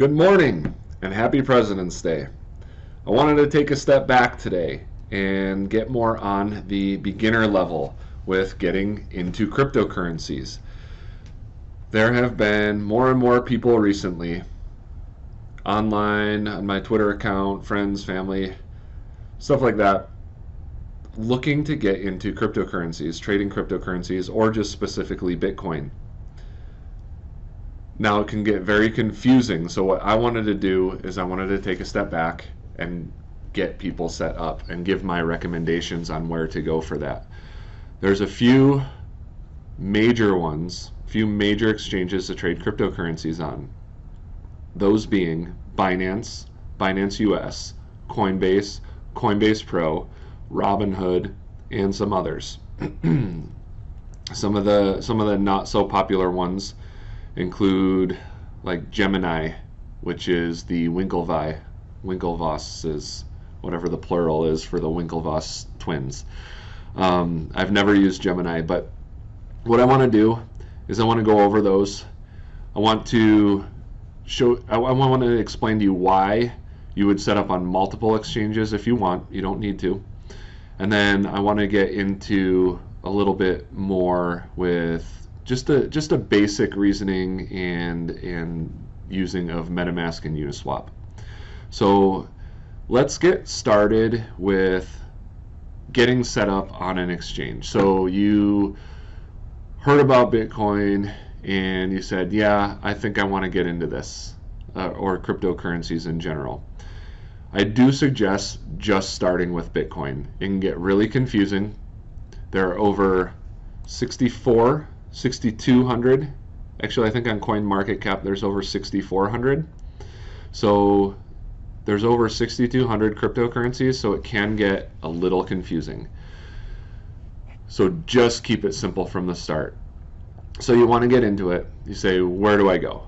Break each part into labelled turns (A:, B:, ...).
A: Good morning and happy President's Day. I wanted to take a step back today and get more on the beginner level with getting into cryptocurrencies. There have been more and more people recently online, on my Twitter account, friends, family, stuff like that, looking to get into cryptocurrencies, trading cryptocurrencies, or just specifically Bitcoin. Now it can get very confusing, so what I wanted to do is I wanted to take a step back and get people set up and give my recommendations on where to go for that. There's a few major ones, few major exchanges to trade cryptocurrencies on. Those being Binance, Binance U.S, Coinbase, Coinbase Pro, Robinhood, and some others. Some of the not so popular ones include like Gemini, which is the Winklevoss is whatever the plural is for the Winklevoss twins. I've never used Gemini, but what I want to do is I want to go over those. I want to explain to you why you would set up on multiple exchanges if you want. You don't need to. And then I want to get into a little bit more with just a basic reasoning and using of Metamask and Uniswap. So let's get started with getting set up on an exchange. So you heard about Bitcoin and you said, yeah, I think I want to get into this, or cryptocurrencies in general. I do suggest just starting with Bitcoin. It can get really confusing. There are over 6,200. Actually, I think on CoinMarketCap there's over 6,400. So there's over 6,200 cryptocurrencies, so it can get a little confusing. So just keep it simple from the start. So you want to get into it. You say, where do I go?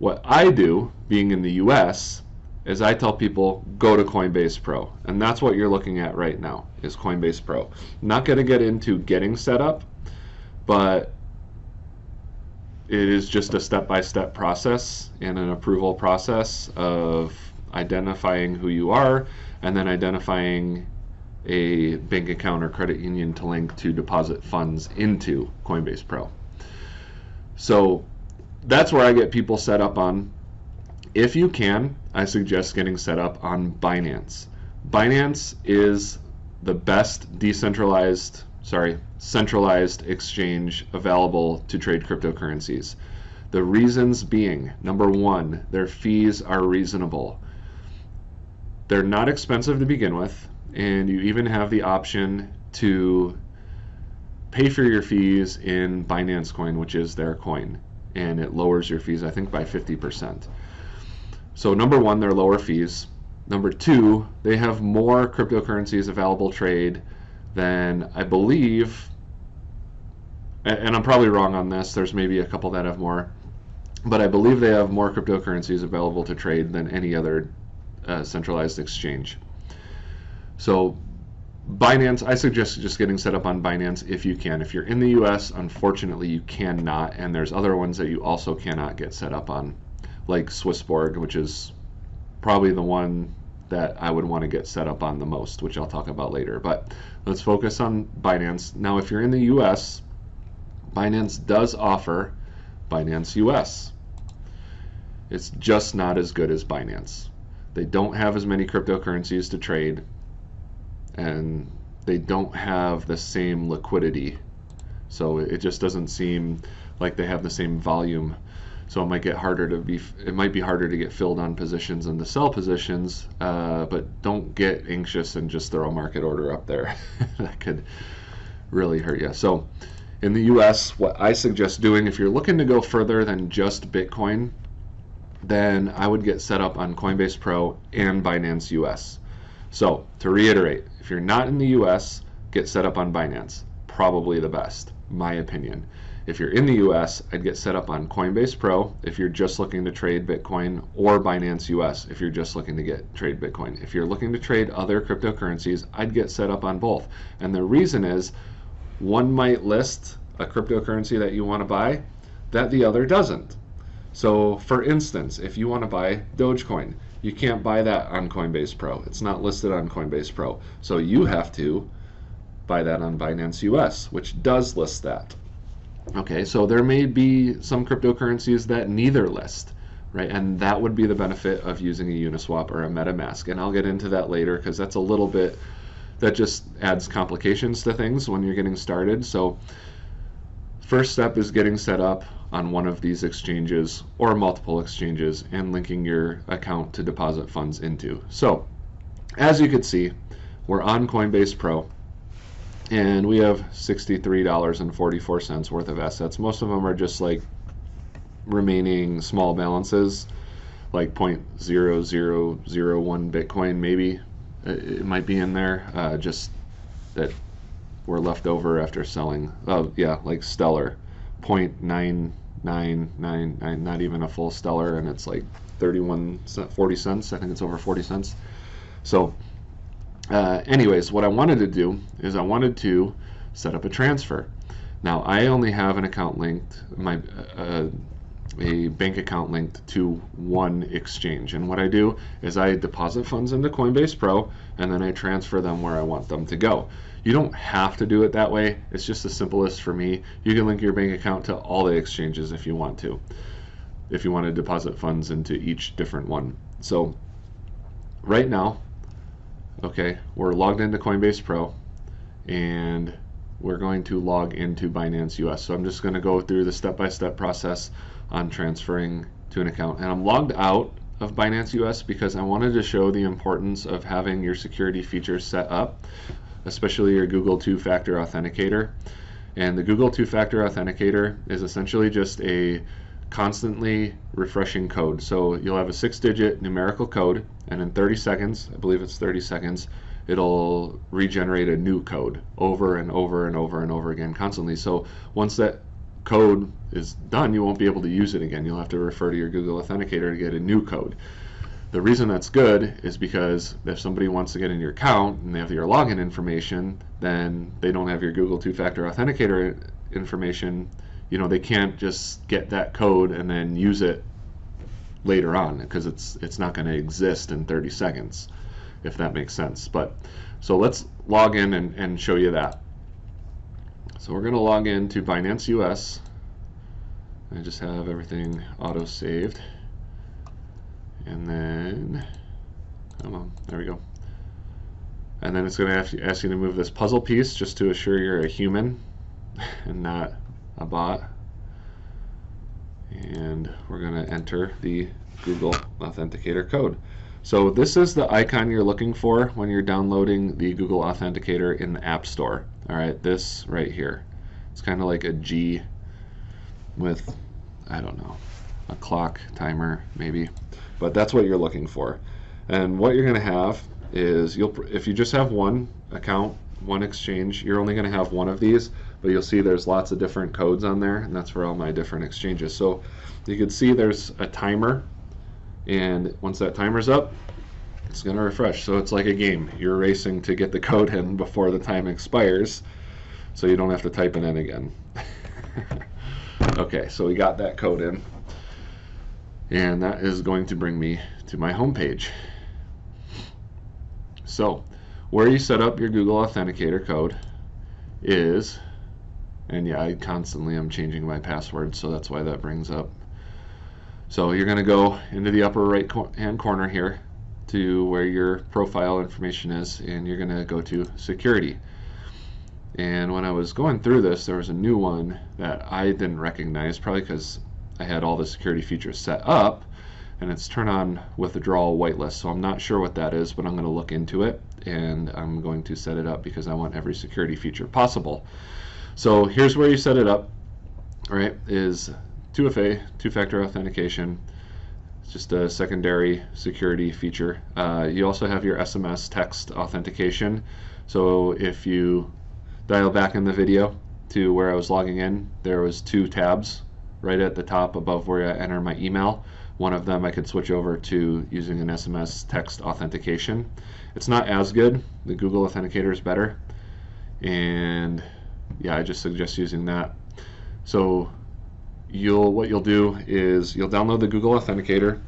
A: What I do, being in the U.S., is I tell people, go to Coinbase Pro. And that's what you're looking at right now, is Coinbase Pro. I'm not going to get into getting set up, but it is just a step-by-step process and an approval process of identifying who you are and then identifying a bank account or credit union to link to deposit funds into Coinbase Pro. So that's where I get people set up on. If you can, I suggest getting set up on Binance. Binance is the best centralized exchange available to trade cryptocurrencies. The reasons being, number one, their fees are reasonable. They're not expensive to begin with, and you even have the option to pay for your fees in Binance Coin, which is their coin, and it lowers your fees, I think, by 50%. So number one, they're lower fees. Number two, they have more cryptocurrencies available trade than, I believe, and I'm probably wrong on this, there's maybe a couple that have more, but I believe they have more cryptocurrencies available to trade than any other centralized exchange. So Binance, I suggest just getting set up on Binance if you can. If you're in the US, unfortunately you cannot, and there's other ones that you also cannot get set up on, like Swissborg, which is probably the one that I would want to get set up on the most, which I'll talk about later. But let's focus on Binance. Now, if you're in the US, Binance does offer Binance U.S. It's just not as good as Binance. They don't have as many cryptocurrencies to trade, and they don't have the same liquidity. So it just doesn't seem like they have the same volume. So it might get harder to get filled on positions and to sell positions, but don't get anxious and just throw a market order up there. That could really hurt you. So in the US, what I suggest doing, if you're looking to go further than just Bitcoin, then I would get set up on Coinbase Pro and Binance U.S. So to reiterate, if you're not in the US, get set up on Binance. Probably the best, my opinion. If you're in the US, I'd get set up on Coinbase Pro if you're just looking to trade Bitcoin, or Binance US if you're just looking to trade Bitcoin. If you're looking to trade other cryptocurrencies, I'd get set up on both. And the reason is, one might list a cryptocurrency that you want to buy that the other doesn't. So for instance, if you want to buy Dogecoin, you can't buy that on Coinbase Pro. It's not listed on Coinbase Pro. So you have to buy that on Binance U.S, which does list that. Okay, so there may be some cryptocurrencies that neither list, right? And that would be the benefit of using a Uniswap or a Metamask. And I'll get into that later because that's a little bit, that just adds complications to things when you're getting started. So first step is getting set up on one of these exchanges or multiple exchanges and linking your account to deposit funds into. So as you can see, we're on Coinbase Pro and we have $63.44 worth of assets. Most of them are just like remaining small balances, like 0.0001 Bitcoin maybe. It might be in there, just that were left over after selling. Oh yeah, like Stellar, 0.9999, not even a full Stellar, and it's like 40 cents. I think it's over 40 cents. So anyways, what I wanted to do is I wanted to set up a transfer. Now I only have an account linked, a bank account linked to one exchange, and what I do is I deposit funds into Coinbase Pro and then I transfer them where I want them to go. You don't have to do it that way. It's just the simplest for me. You can link your bank account to all the exchanges if you want to deposit funds into each different one. So right now, okay, we're logged into Coinbase Pro and we're going to log into Binance U.S. So I'm just going to go through the step-by-step process on transferring to an account. And I'm logged out of Binance U.S. because I wanted to show the importance of having your security features set up, especially your Google two-factor authenticator. And the Google two-factor authenticator is essentially just a constantly refreshing code. So you'll have a 6-digit numerical code, and in 30 seconds, I believe it's 30 seconds, it'll regenerate a new code over and over and over and over again constantly. So once that code is done, you won't be able to use it again. You'll have to refer to your Google Authenticator to get a new code. The reason that's good is because if somebody wants to get in your account and they have your login information, then they don't have your Google two-factor authenticator information. You know, they can't just get that code and then use it later on because it's not going to exist in 30 seconds, if that makes sense. But so let's log in and show you that. So we're going to log in to Binance US. I just have everything auto saved. And then, come on, there we go. And then it's going to ask you to move this puzzle piece just to assure you're a human and not a bot. And we're going to enter the Google Authenticator code. So this is the icon you're looking for when you're downloading the Google Authenticator in the App Store. All right, this right here. It's kind of like a G with, I don't know, a clock timer maybe. But that's what you're looking for. And what you're going to have is, if you just have one account, one exchange, you're only going to have one of these, but you'll see there's lots of different codes on there, and that's for all my different exchanges. So you can see there's a timer, and once that timer's up, it's going to refresh. So it's like a game. You're racing to get the code in before the time expires, so you don't have to type it in again. Okay, so we got that code in, and that is going to bring me to my home page. So where you set up your Google Authenticator code is, and yeah, I constantly am changing my password, so that's why that brings up. So you're going to go into the upper right hand corner here to where your profile information is, and you're going to go to security. And when I was going through this, there was a new one that I didn't recognize, probably because I had all the security features set up, and it's turn on withdrawal whitelist. So I'm not sure what that is, but I'm going to look into it, and I'm going to set it up because I want every security feature possible. So here's where you set it up, all right, is 2FA, two-factor authentication. It's just a secondary security feature. You also have your SMS text authentication. So if you dial back in the video to where I was logging in, there was 2 tabs right at the top above where I enter my email. One of them I could switch over to using an SMS text authentication. It's not as good. The Google Authenticator is better, and yeah, I just suggest using that. So what you'll do is you'll download the Google Authenticator,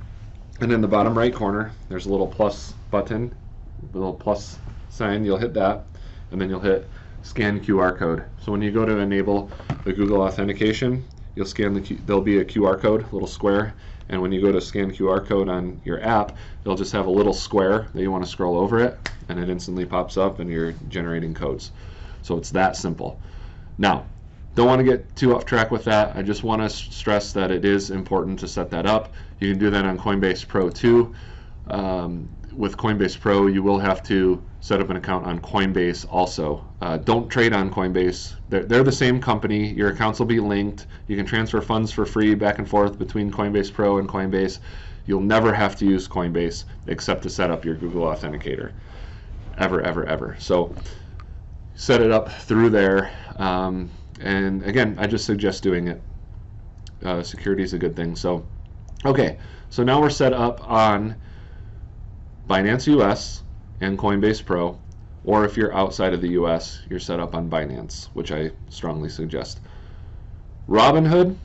A: and in the bottom right corner there's a little plus button, a little plus sign. You'll hit that, and then you'll hit scan QR code. So when you go to enable the Google authentication, you'll scan there'll be a QR code, a little square, and when you go to scan QR code on your app, it'll just have a little square that you want to scroll over it, and it instantly pops up and you're generating codes. So it's that simple. Now, don't want to get too off track with that. I just want to stress that it is important to set that up. You can do that on Coinbase Pro too. With Coinbase Pro, you will have to set up an account on Coinbase also. Don't trade on Coinbase. They're the same company. Your accounts will be linked. You can transfer funds for free back and forth between Coinbase Pro and Coinbase. You'll never have to use Coinbase except to set up your Google Authenticator. Ever, ever, ever. So set it up through there. And again, I just suggest doing it. Security is a good thing. So, okay. So now we're set up on Binance U.S. and Coinbase Pro, or if you're outside of the U.S., you're set up on Binance, which I strongly suggest. Robinhood,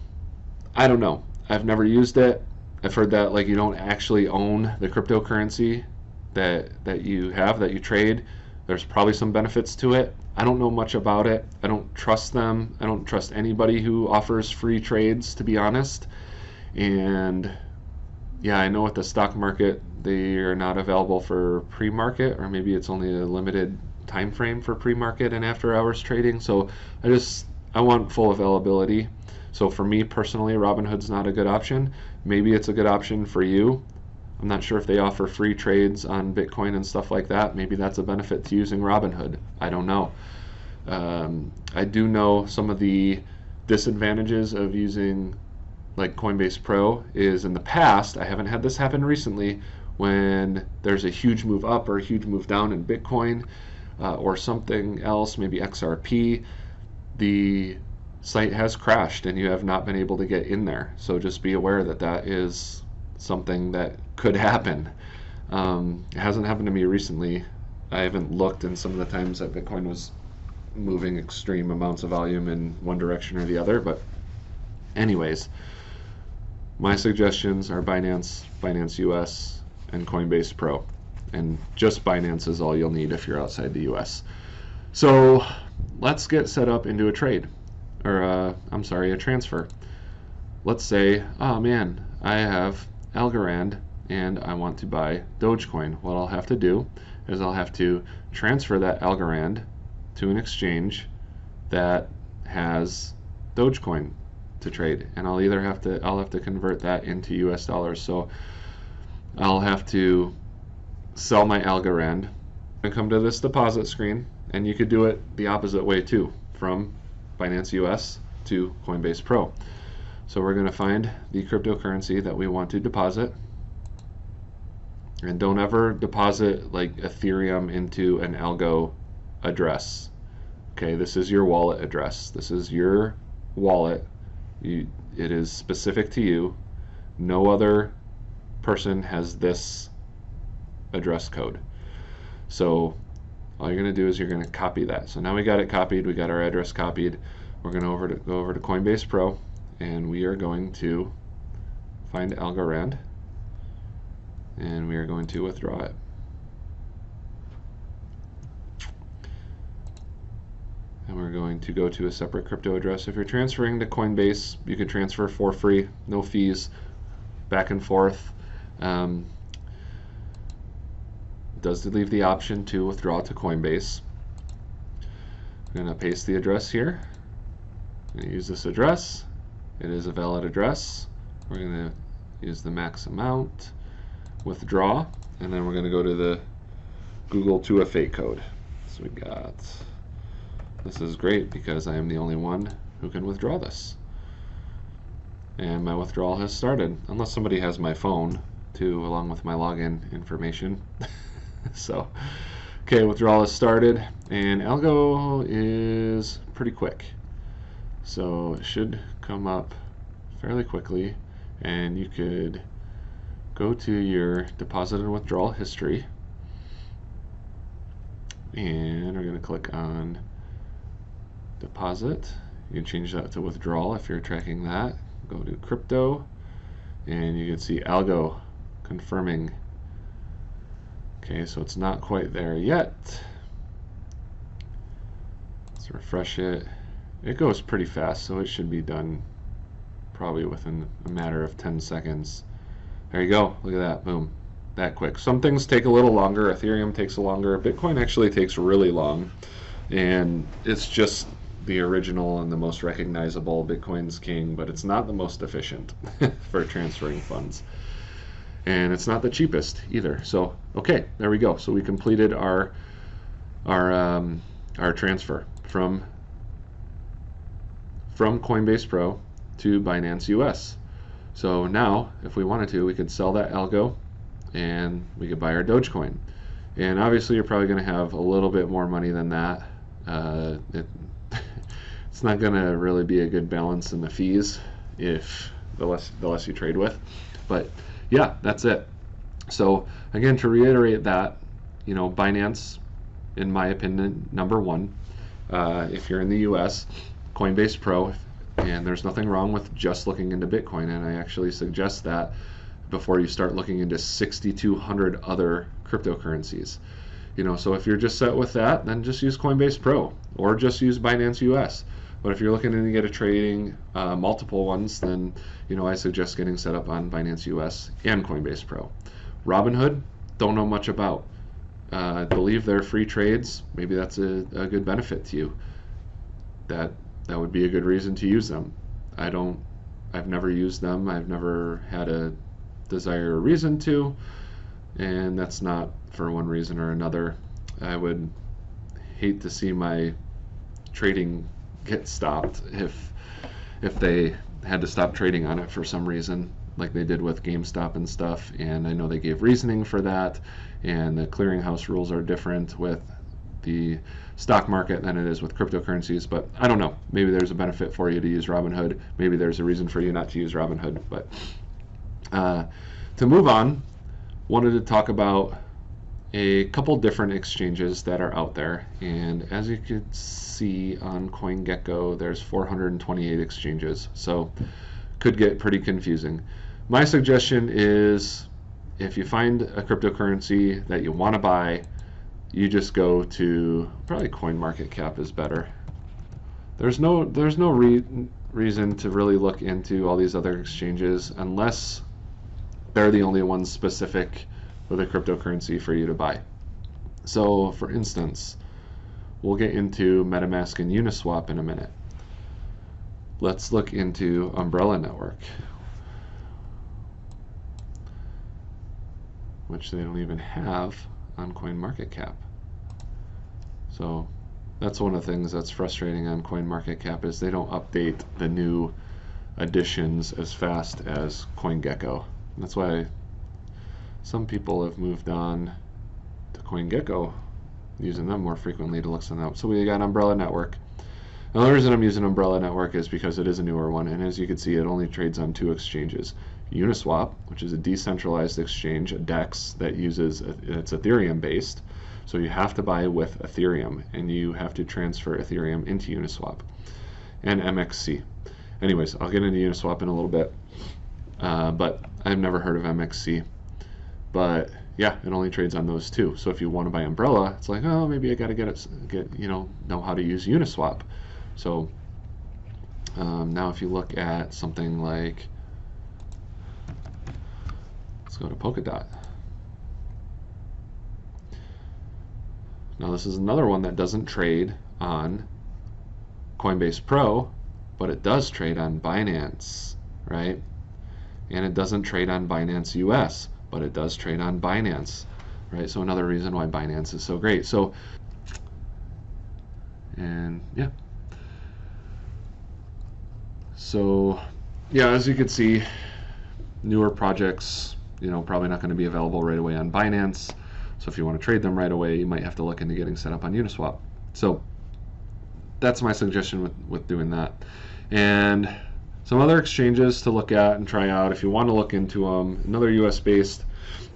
A: I don't know. I've never used it. I've heard that like you don't actually own the cryptocurrency that you trade. There's probably some benefits to it. I don't know much about it. I don't trust them. I don't trust anybody who offers free trades, to be honest. And yeah, I know with the stock market, they are not available for pre-market, or maybe it's only a limited time frame for pre-market and after hours trading. So I want full availability. So for me personally, Robinhood's not a good option. Maybe it's a good option for you. I'm not sure if they offer free trades on Bitcoin and stuff like that. Maybe that's a benefit to using Robinhood. I don't know. I do know some of the disadvantages of using like Coinbase Pro is in the past, I haven't had this happen recently, when there's a huge move up or a huge move down in Bitcoin or something else, maybe XRP, the site has crashed and you have not been able to get in there. So just be aware that that is something that could happen. It hasn't happened to me recently. I haven't looked in some of the times that Bitcoin was moving extreme amounts of volume in one direction or the other, but anyways, my suggestions are Binance, Binance U.S., and Coinbase Pro. And just Binance is all you'll need if you're outside the U.S. So let's get set up into a trade, or a transfer. Let's say, oh man, I have Algorand and I want to buy Dogecoin. What I'll have to do is I'll have to transfer that Algorand to an exchange that has Dogecoin to trade, and I'll have to convert that into US dollars. So I'll have to sell my Algorand and come to this deposit screen, and you could do it the opposite way too, from Binance US to Coinbase Pro. So we're going to find the cryptocurrency that we want to deposit, and don't ever deposit like Ethereum into an algo address. Okay, this is your wallet address. This is your wallet. It is specific to you. No other person has this address code. So all you're going to do is you're going to copy that. So now we got it copied. We got our address copied. We're going to go over to Coinbase Pro, and we are going to find Algorand, and we are going to withdraw it. And we're going to go to a separate crypto address. If you're transferring to Coinbase, you can transfer for free, no fees, back and forth. It does leave the option to withdraw to Coinbase. I'm going to paste the address here. I'm going to use this address. It is a valid address. We're going to use the max amount, withdraw, and then we're going to go to the Google 2FA code. So we got, this is great because I am the only one who can withdraw this. And my withdrawal has started, unless somebody has my phone too, along with my login information. So, okay, withdrawal has started, and algo is pretty quick. So it should come up fairly quickly, and you could go to your deposit and withdrawal history, and we're going to click on deposit. You can change that to withdrawal if you're tracking that. go to crypto, and you can see algo confirming. Okay, so it's not quite there yet. Let's refresh it. It goes pretty fast, so it should be done probably within a matter of 10 seconds. There you go. Look at that. Boom. That quick. Some things take a little longer. Ethereum takes a longer. Bitcoin actually takes really long. And it's just the original and the most recognizable. Bitcoin's king, but it's not the most efficient for transferring funds. And it's not the cheapest either. So, okay, there we go. So we completed our transfer from Coinbase Pro to Binance US. So now, if we wanted to, we could sell that algo and we could buy our Dogecoin. And obviously, you're probably going to have a little bit more money than that. It's not going to really be a good balance in the fees if the less you trade with. But yeah, that's it. So again, to reiterate that, Binance, in my opinion, number one. If you're in the US, Coinbase Pro, and there's nothing wrong with just looking into Bitcoin, and I actually suggest that before you start looking into 6,200 other cryptocurrencies. So if you're just set with that, then just use Coinbase Pro or just use Binance US. But if you're looking to get a trading multiple ones, then I suggest getting set up on Binance US and Coinbase Pro. Robinhood, don't know much about. I believe they're free trades. Maybe that's a good benefit to you. That would be a good reason to use them. I've never used them. I've never had a desire or reason to, and that's not for one reason or another. I would hate to see my trading get stopped if they had to stop trading on it for some reason, like they did with GameStop and stuff. And I know they gave reasoning for that, and the clearinghouse rules are different with the stock market than it is with cryptocurrencies. But I don't know, maybe there's a benefit for you to use Robinhood, maybe there's a reason for you not to use Robinhood. But to move on, wanted to talk about a couple different exchanges that are out there. And as you can see on CoinGecko, there's 428 exchanges, so could get pretty confusing. My suggestion is, if you find a cryptocurrency that you want to buy, you just go to, probably CoinMarketCap is better. There's no reason to really look into all these other exchanges unless they're the only ones specific with a cryptocurrency for you to buy. So for instance, we'll get into Metamask and Uniswap in a minute. Let's look into Umbrella Network, which they don't even have on CoinMarketCap. So that's one of the things that's frustrating on CoinMarketCap, is they don't update the new additions as fast as CoinGecko. That's why some people have moved on to CoinGecko, using them more frequently to look them up. So we got Umbrella Network. Now, the reason I'm using Umbrella Network is because it is a newer one, and as you can see, it only trades on 2 exchanges. Uniswap, which is a decentralized exchange, a DEX that uses, it's Ethereum based, so you have to buy with Ethereum, and you have to transfer Ethereum into Uniswap. And MXC. Anyways, I'll get into Uniswap in a little bit, but I've never heard of MXC. But yeah, it only trades on those 2. So if you want to buy Umbrella, it's like, oh, maybe I got to know how to use Uniswap. So now if you look at something like, let's go to Polkadot. Now this is another one that doesn't trade on Coinbase Pro, but it does trade on Binance, right? And it doesn't trade on Binance US, but it does trade on Binance, right? So another reason why Binance is so great. So, and yeah. So, yeah, as you can see, newer projects, probably not going to be available right away on Binance. So if you want to trade them right away, you might have to look into getting set up on Uniswap. So that's my suggestion with doing that. And some other exchanges to look at and try out if you want to look into them. Another US-based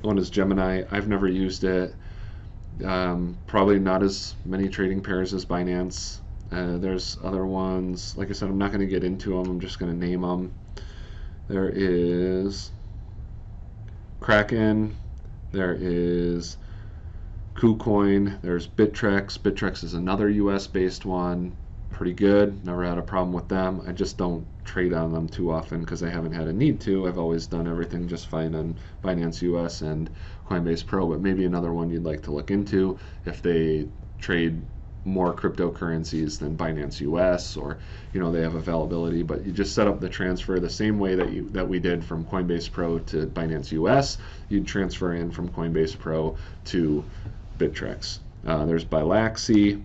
A: one is Gemini. I've never used it. Probably not as many trading pairs as Binance. There's other ones. Like I said, I'm not going to get into them. I'm just going to name them. There is Kraken. There is KuCoin. There's Bittrex. Bittrex is another US based one. Pretty good. Never had a problem with them. I just don't trade on them too often because I haven't had a need to. I've always done everything just fine on Binance U.S. and Coinbase Pro, but maybe another one you'd like to look into if they trade more cryptocurrencies than Binance U.S. or they have availability, but you just set up the transfer the same way that we did from Coinbase Pro to Binance U.S. You'd transfer in from Coinbase Pro to Bittrex. There's Bilaxy,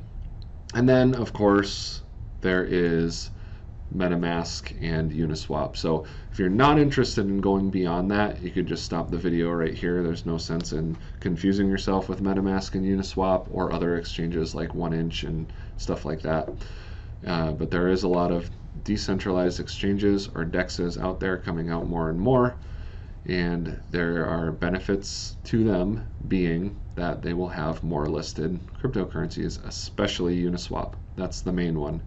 A: and then of course there is Metamask and Uniswap. So if you're not interested in going beyond that, you could just stop the video right here. There's no sense in confusing yourself with Metamask and Uniswap or other exchanges like 1inch and stuff like that. But there is a lot of decentralized exchanges or DEXs out there coming out more and more, and there are benefits to them being that they will have more listed cryptocurrencies, especially Uniswap. That's the main one.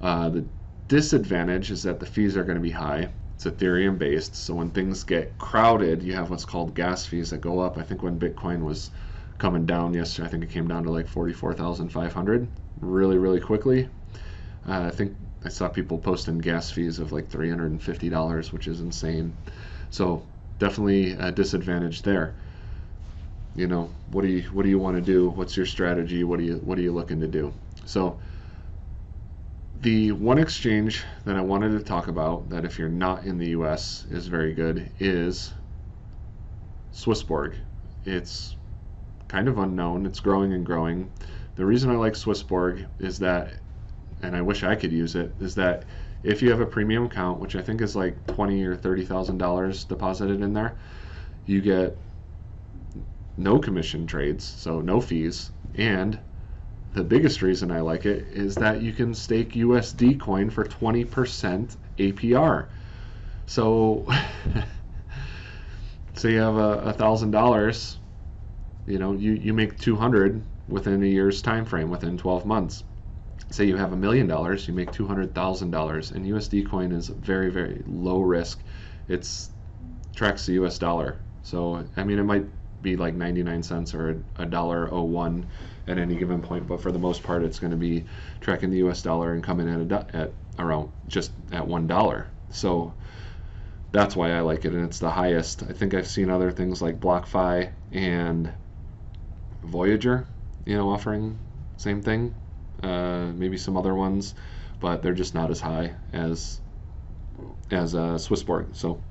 A: The disadvantage is that the fees are going to be high. It's Ethereum based, so when things get crowded, you have what's called gas fees that go up. I think when Bitcoin was coming down yesterday, I think it came down to like 44,500 really quickly. I think I saw people posting gas fees of like $350, which is insane. So definitely a disadvantage there. What do you want to do? What's your strategy? What are you looking to do? So the one exchange that I wanted to talk about that if you're not in the US is very good is Swissborg. It's kind of unknown. It's growing and growing. The reason I like Swissborg is that, and I wish I could use it, is that if you have a premium account, which I think is like $20,000 or $30,000 deposited in there, you get no commission trades, so no fees, and the biggest reason I like it is that you can stake USD coin for 20% APR. So say you have $1,000, you make 200 within a year's time frame, within 12 months. Say you have $1 million, you make $200,000, and USD coin is very low risk. It's tracks the US dollar. So I mean, it might be like 99 cents or $1.01 at any given point, but for the most part it's going to be tracking the US dollar and coming in at around just at $1. So that's why I like it, and it's the highest. I think I've seen other things like BlockFi and Voyager, offering same thing, maybe some other ones, but they're just not as high as Swissborg. So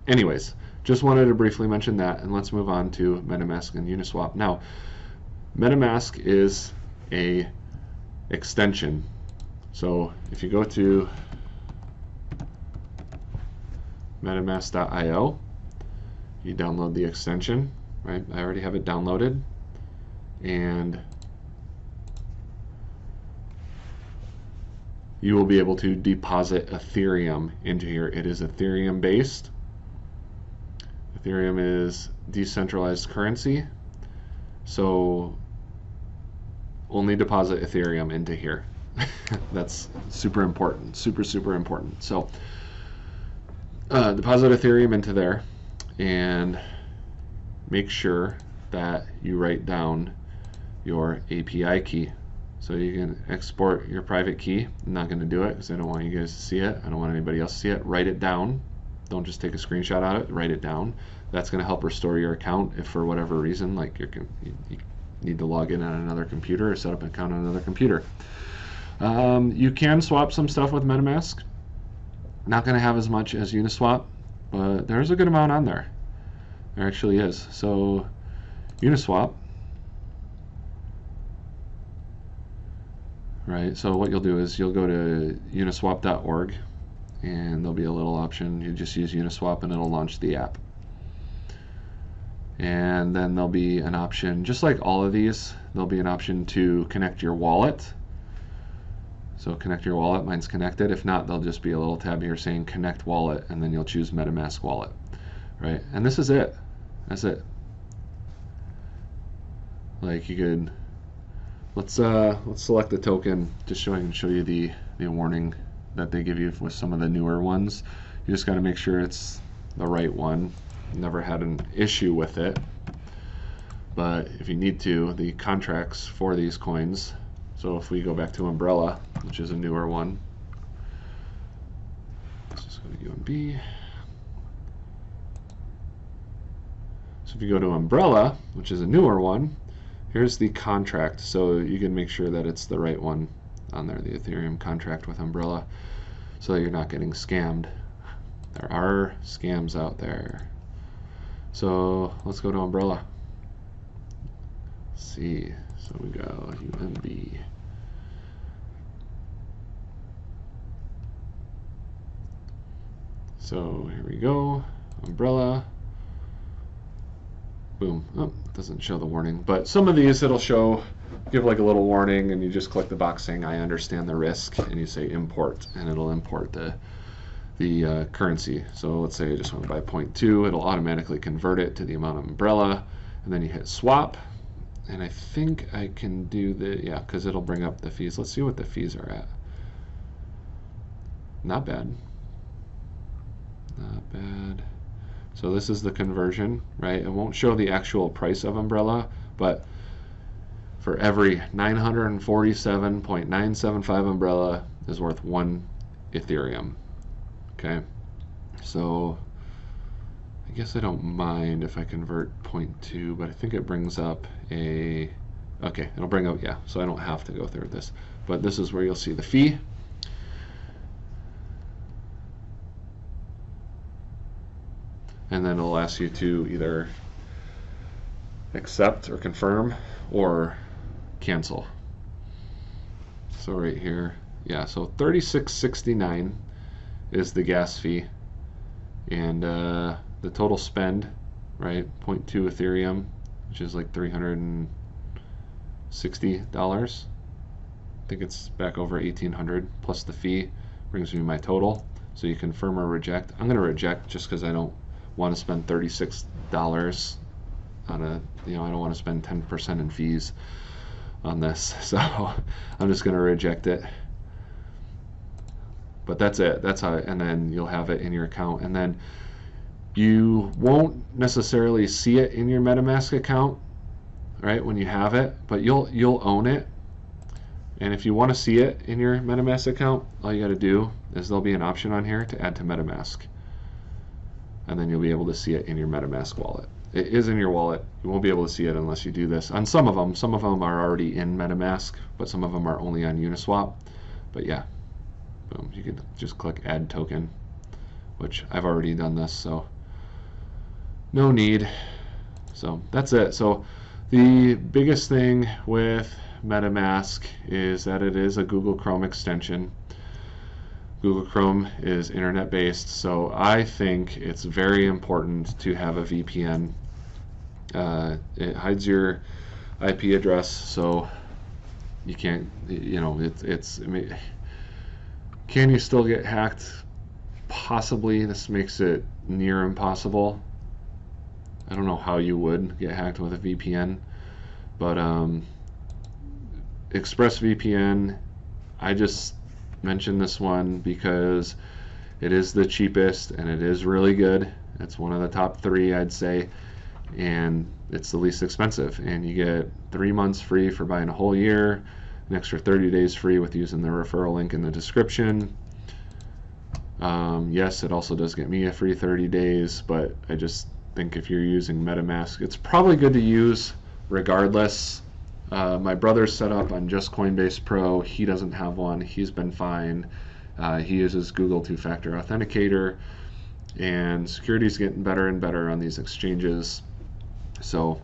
A: anyways, just wanted to briefly mention that, and let's move on to Metamask and Uniswap. Now, Metamask is a extension. So if you go to metamask.io, you download the extension, right? I already have it downloaded, and you will be able to deposit Ethereum into here. It is Ethereum based. Ethereum is decentralized currency, so only deposit Ethereum into here. That's super important, super important. So deposit Ethereum into there, and make sure that you write down your API key. So you can export your private key. I'm not going to do it because I don't want you guys to see it. I don't want anybody else to see it. Write it down. Don't just take a screenshot of it, write it down. That's going to help restore your account if for whatever reason, like you need to log in on another computer or set up an account on another computer. You can swap some stuff with MetaMask. Not going to have as much as Uniswap, but there's a good amount on there. There actually is. So Uniswap, right? So what you'll do is you'll go to uniswap.org, and there'll be a little option. You just use Uniswap and it'll launch the app. And then there'll be an option, just like all of these, there'll be an option to connect your wallet. So connect your wallet, mine's connected. If not, there'll just be a little tab here saying connect wallet, and then you'll choose MetaMask wallet, right? And this is it. That's it. Like you could, let's select the token just so I can show you the warning that they give you with some of the newer ones. You just got to make sure it's the right one. Never had an issue with it. But if you need to, the contracts for these coins, so if we go back to Umbrella, which is a newer one, let's just go to UMB. So if you go to Umbrella, which is a newer one, here's the contract. So you can make sure that it's the right one on there, the Ethereum contract with Umbrella, so that you're not getting scammed. There are scams out there. So let's go to Umbrella. Let's see, so we go UMB. So here we go, Umbrella. Boom. Oh, it doesn't show the warning, but some of these it'll show, give like a little warning, and you just click the box saying I understand the risk, and you say import, and it'll import the currency. So let's say I just want to buy 0.2, it'll automatically convert it to the amount of Umbrella, and then you hit swap, and I think I can do the, yeah, because it'll bring up the fees. Let's see what the fees are at. Not bad. Not bad. So this is the conversion, right? It won't show the actual price of Umbrella, but for every 947.975 Umbrella is worth 1 Ethereum. Okay, so I guess I don't mind if I convert 0.2, but I think it brings up a, okay, it'll bring up, yeah, so I don't have to go through this, but this is where you'll see the fee. And then it'll ask you to either accept or confirm or cancel. So right here, yeah, so $36.69 is the gas fee, and the total spend, right, 0.2 Ethereum, which is like $360. I think it's back over 1,800 plus the fee brings me my total. So you confirm or reject. I'm going to reject just because I don't want to spend $36 on a, I don't want to spend 10% in fees on this, so I'm just going to reject it. But that's it. That's how, and then you'll have it in your account, and then you won't necessarily see it in your MetaMask account, right, when you have it, but you'll own it. And if you want to see it in your MetaMask account, all you got to do is there'll be an option on here to add to MetaMask, and then you'll be able to see it in your MetaMask wallet. It is in your wallet. You won't be able to see it unless you do this. On some of them are already in MetaMask, but some of them are only on Uniswap. But yeah, boom, you can just click add token, which I've already done this, so no need. So that's it. So the biggest thing with MetaMask is that it is a Google Chrome extension. Google Chrome is internet based, so I think it's very important to have a VPN. It hides your IP address, so you can't, I mean, can you still get hacked? Possibly. This makes it near impossible. I don't know how you would get hacked with a VPN, but ExpressVPN, I just mention this one because it is the cheapest and it is really good. It's one of the top 3, I'd say, and it's the least expensive, and you get 3 months free for buying a whole year, an extra 30 days free with using the referral link in the description. Yes, it also does get me a free 30 days, but I just think if you're using MetaMask, it's probably good to use regardless. My brother's set up on just Coinbase Pro. He doesn't have one. He's been fine. He uses Google two-factor authenticator, and security is getting better and better on these exchanges. So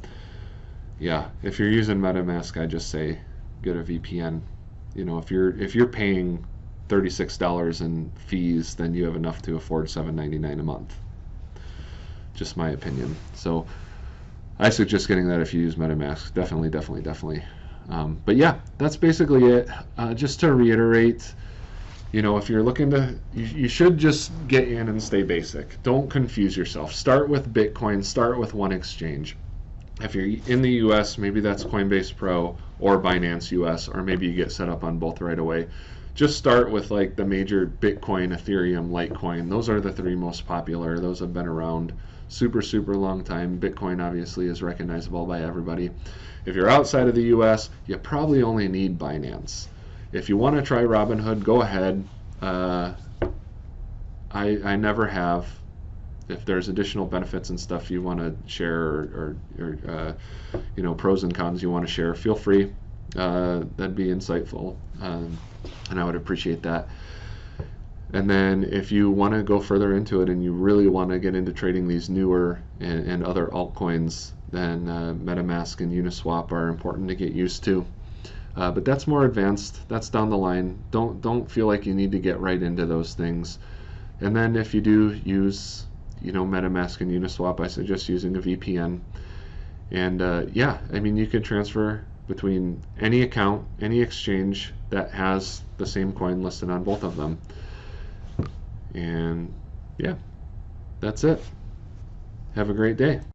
A: yeah, if you're using MetaMask, I just say get a VPN. If you're paying $36 in fees, then you have enough to afford $7.99 a month. Just my opinion. So I suggest getting that if you use MetaMask. Definitely. But yeah, that's basically it. Just to reiterate, if you're looking to, you should just get in and stay basic. Don't confuse yourself. Start with Bitcoin. Start with one exchange. If you're in the U.S., maybe that's Coinbase Pro or Binance U.S., or maybe you get set up on both right away. just start with like the major Bitcoin, Ethereum, Litecoin. Those are the three most popular. Those have been around super long time. Bitcoin obviously is recognizable by everybody. If you're outside of the US, you probably only need Binance. If you want to try Robinhood, go ahead. I never have. If there's additional benefits and stuff you want to share, or you know, pros and cons you want to share, feel free. That'd be insightful, and I would appreciate that. And then if you want to go further into it and you really want to get into trading these newer and other altcoins, then Metamask and Uniswap are important to get used to. But that's more advanced. That's down the line. Don't feel like you need to get right into those things. And then if you do use, you know, Metamask and Uniswap, I suggest using a VPN. And yeah, I mean, you can transfer between any account, any exchange that has the same coin listed on both of them. And yeah, that's it. Have a great day.